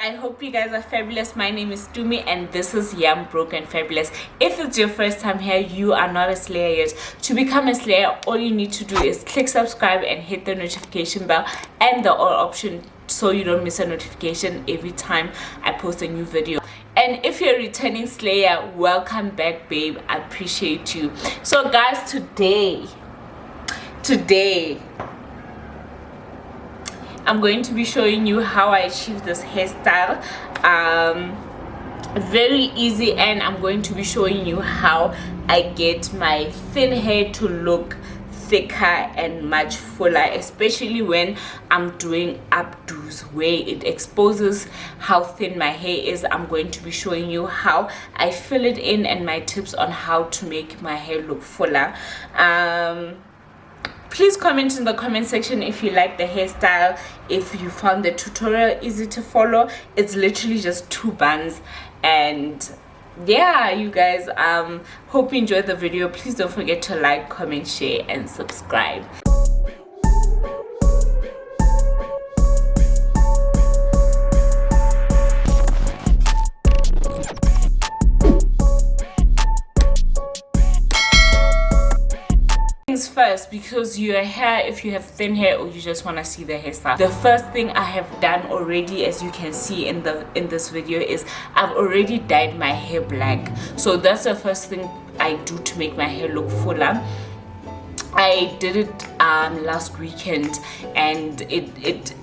I hope you guys are fabulous. My name is Tumi and this is Young, Broke and Fabulous. If it's your first time here, you are not a slayer yet. To become a slayer, all you need to do is click subscribe and hit the notification bell and the all option so you don't miss a notification every time I post a new video. And if you're a returning slayer, welcome back, babe. I appreciate you. So guys, today I'm going to be showing you how I achieve this hairstyle. Very easy, and I'm going to be showing you how I get my thin hair to look thicker and much fuller, especially when I'm doing updos where it exposes how thin my hair is. I'm going to be showing you how I fill it in and my tips on how to make my hair look fuller. Please comment in the comment section if you like the hairstyle, if you found the tutorial easy to follow. It's literally just 2 buns, and yeah, you guys, hope you enjoyed the video. Please don't forget to like, comment, share and subscribe. First, because your hair, if you have thin hair or you just want to see the hairstyle, the first thing I have done already, as you can see in this video, is I've already dyed my hair black. So that's the first thing I do to make my hair look fuller. I did it last weekend and it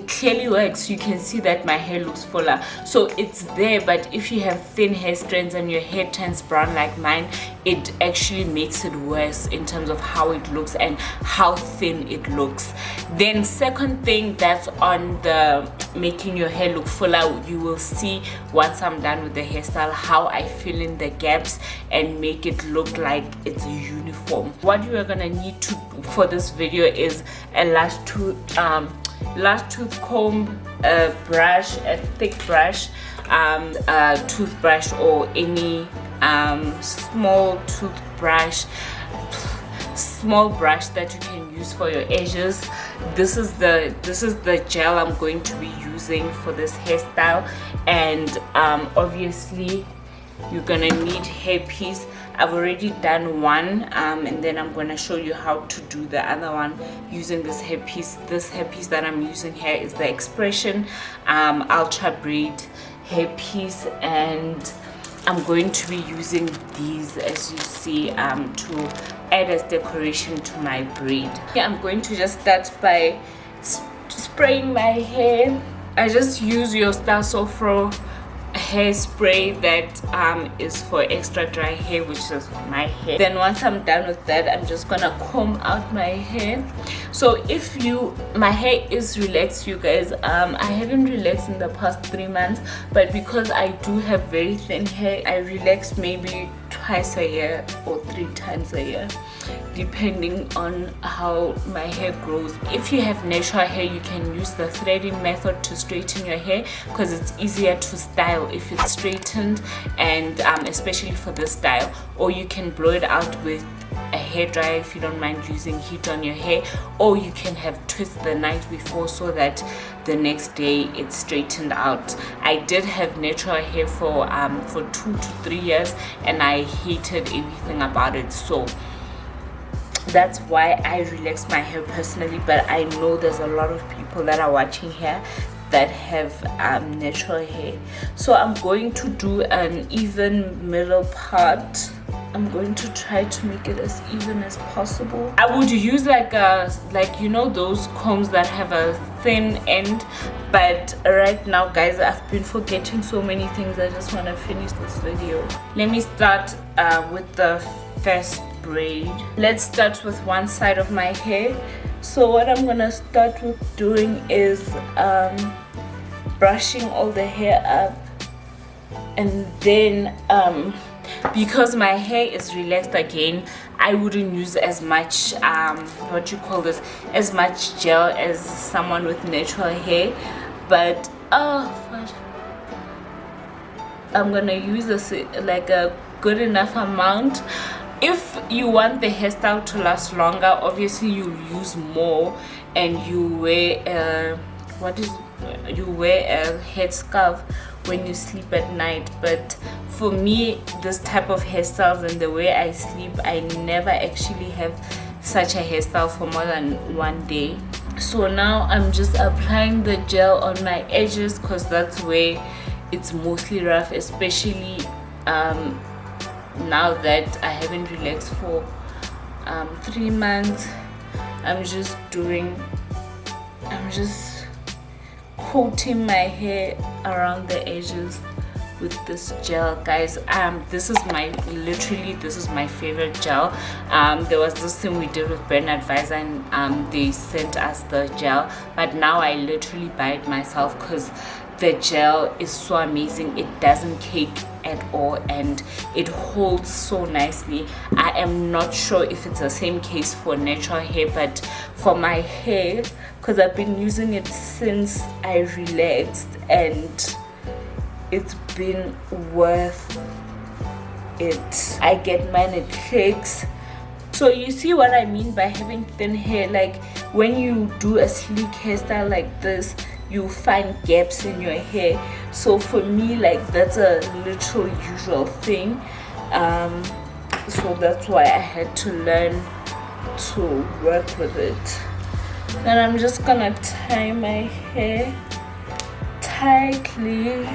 clearly works. You can see that my hair looks fuller, so it's there. But if you have thin hair strands and your hair turns brown like mine, it actually makes it worse in terms of how it looks and how thin it looks. Then second thing that's on the making your hair look fuller, you will see once I'm done with the hairstyle how I fill in the gaps and make it look like it's a uniform. What you are gonna need to for this video is a last tooth comb, a brush, a thick brush, a toothbrush or any small brush that you can use for your edges. This is the gel I'm going to be using for this hairstyle, and obviously you're gonna need hairpiece. I've already done one, and then I'm gonna show you how to do the other one using this hairpiece. This hairpiece that I'm using here is the Expression ultra braid hairpiece, and I'm going to be using these, as you see, to add as decoration to my braid. I'm going to just start by spraying my hair. I just use your Star Sofro hairspray that is for extra dry hair, which is my hair. Then once I'm done with that, I'm just gonna comb out my hair. So if my hair is relaxed, you guys, I haven't relaxed in the past 3 months, but because I do have very thin hair, I relax maybe twice a year or 3 times a year, depending on how my hair grows. If you have natural hair, you can use the threading method to straighten your hair because it's easier to style if it's straightened, and especially for this style. Or you can blow it out with a hair dryer if you don't mind using heat on your hair, or you can have twist the night before so that the next day it's straightened out. I did have natural hair for 2 to 3 years and I hated everything about it, so that's why I relax my hair personally. But I know there's a lot of people that are watching here that have natural hair, so I'm going to do an even middle part. I'm going to try to make it as even as possible. I would use like you know those combs that have a thin end, but right now, guys, I've been forgetting so many things. I just want to finish this video. Let me start with the first braid. Let's start with one side of my hair. So what I'm gonna start with doing is brushing all the hair up, and then because my hair is relaxed again, I wouldn't use as much as much gel as someone with natural hair, but I'm gonna use this like a good enough amount. If you want the hairstyle to last longer, obviously you use more and you wear wear a head scarf when you sleep at night. But for me, this type of hairstyles and the way I sleep, I never actually have such a hairstyle for more than one day. So now I'm just applying the gel on my edges because that's where it's mostly rough, especially now that I haven't relaxed for 3 months. I'm just coating my hair around the edges with this gel, guys. This is my favorite gel. There was this thing we did with Brand Advisor, and they sent us the gel, but now I literally buy it myself because the gel is so amazing. It doesn't cake at all and it holds so nicely. I am not sure if it's the same case for natural hair, but for my hair, because I've been using it since I relaxed, and it's been worth it. I get mine at clicks. So you see what I mean by having thin hair? Like when you do a sleek hairstyle like this, you find gaps in your hair. So for me, like, that's a literal usual thing. So that's why I had to learn to work with it. Then I'm just gonna tie my hair tightly.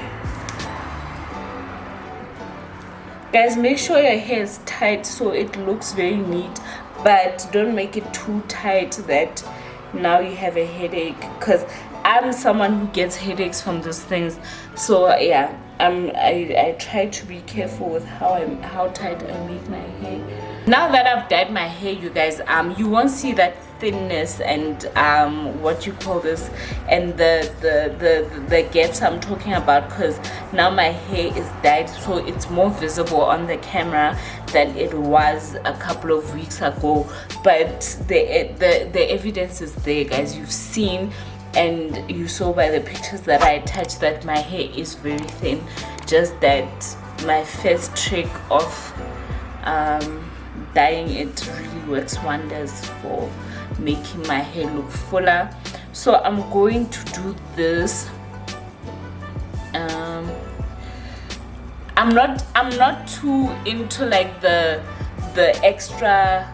Guys, make sure your hair is tight so it looks very neat, but don't make it too tight that now you have a headache, because I'm someone who gets headaches from those things. So yeah, I try to be careful with how tight I make my hair. Now that I've dyed my hair, you guys, you won't see that thinness and what you call this, and the gaps I'm talking about, because now my hair is dyed, so it's more visible on the camera than it was a couple of weeks ago. But the evidence is there, guys. You've seen and you saw by the pictures that I attached that my hair is very thin. Just that my first trick of dyeing it really works wonders for making my hair look fuller. So I'm going to do this. I'm not too into like the extra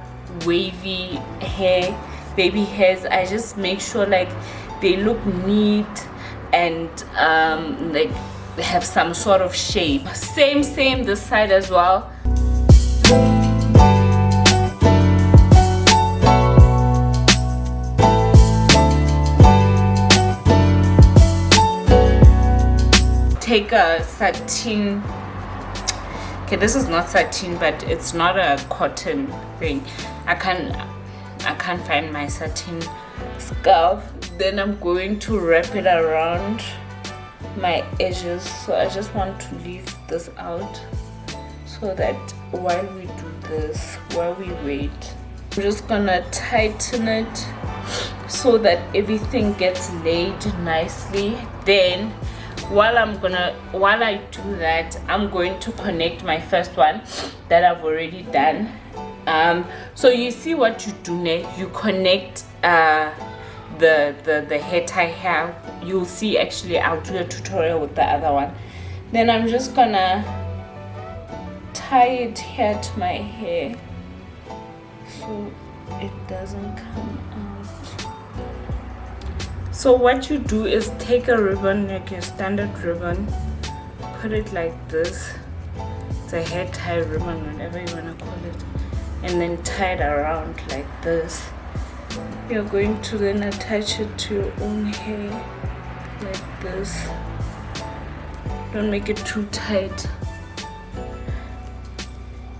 wavy hair, baby hairs. I just make sure like they look neat and like have some sort of shape. Same this side as well. Take a satin. Okay, this is not satin, but it's not a cotton thing. I can't find my satin scarf. Then I'm going to wrap it around my edges. So I just want to leave this out so that while we do this, while we wait, I'm just gonna tighten it so that everything gets laid nicely. Then while I do that, I'm going to connect my first one that I've already done. So you see what you do now, you connect the hair tie here. You'll see, actually I'll do a tutorial with the other one. Then I'm just gonna tie it here to my hair so it doesn't come out. So what you do is take a ribbon, like your standard ribbon, put it like this. It's a hair tie ribbon, whatever you want to call it, and then tie it around like this. You're going to then attach it to your own hair like this. Don't make it too tight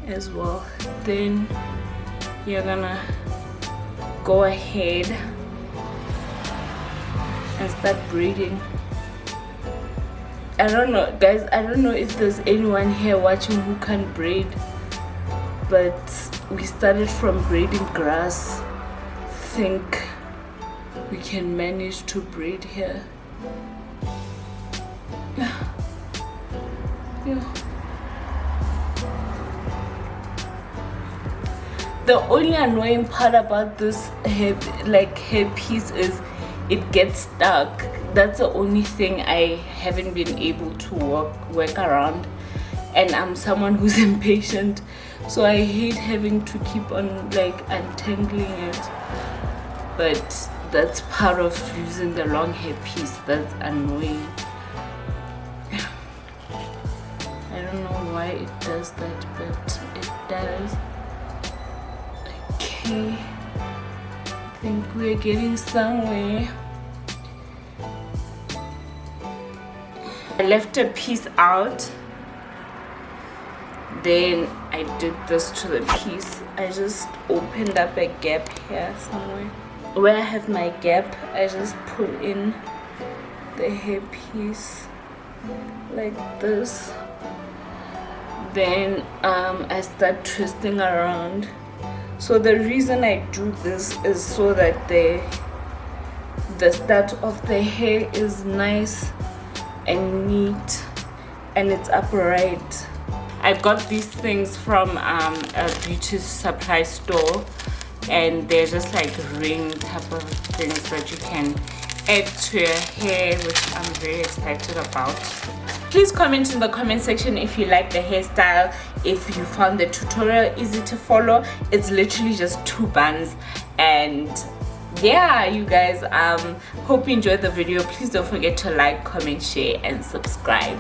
as well. Then you're gonna go ahead and start braiding. I don't know, guys, I don't know if there's anyone here watching who can braid, but we started from braiding grass. Think we can manage to braid here. Yeah. The only annoying part about this hair piece is it gets stuck. That's the only thing I haven't been able to work around, and I'm someone who's impatient, so I hate having to keep on like untangling it. But that's part of using the long hair piece. That's annoying. I don't know why it does that, but it does. Okay, I think we're getting somewhere. I left a piece out, then I did this to the piece. I just opened up a gap here somewhere. Where I have my gap, I just pull in the hairpiece like this. Then I start twisting around. So the reason I do this is so that the start of the hair is nice and neat and it's upright. I got these things from a beauty supply store, and they're just like ring type of things that you can add to your hair, which I'm very excited about. Please comment in the comment section if you like the hairstyle, if you found the tutorial easy to follow. It's literally just 2 buns, and yeah, you guys, hope you enjoyed the video. Please don't forget to like, comment, share and subscribe.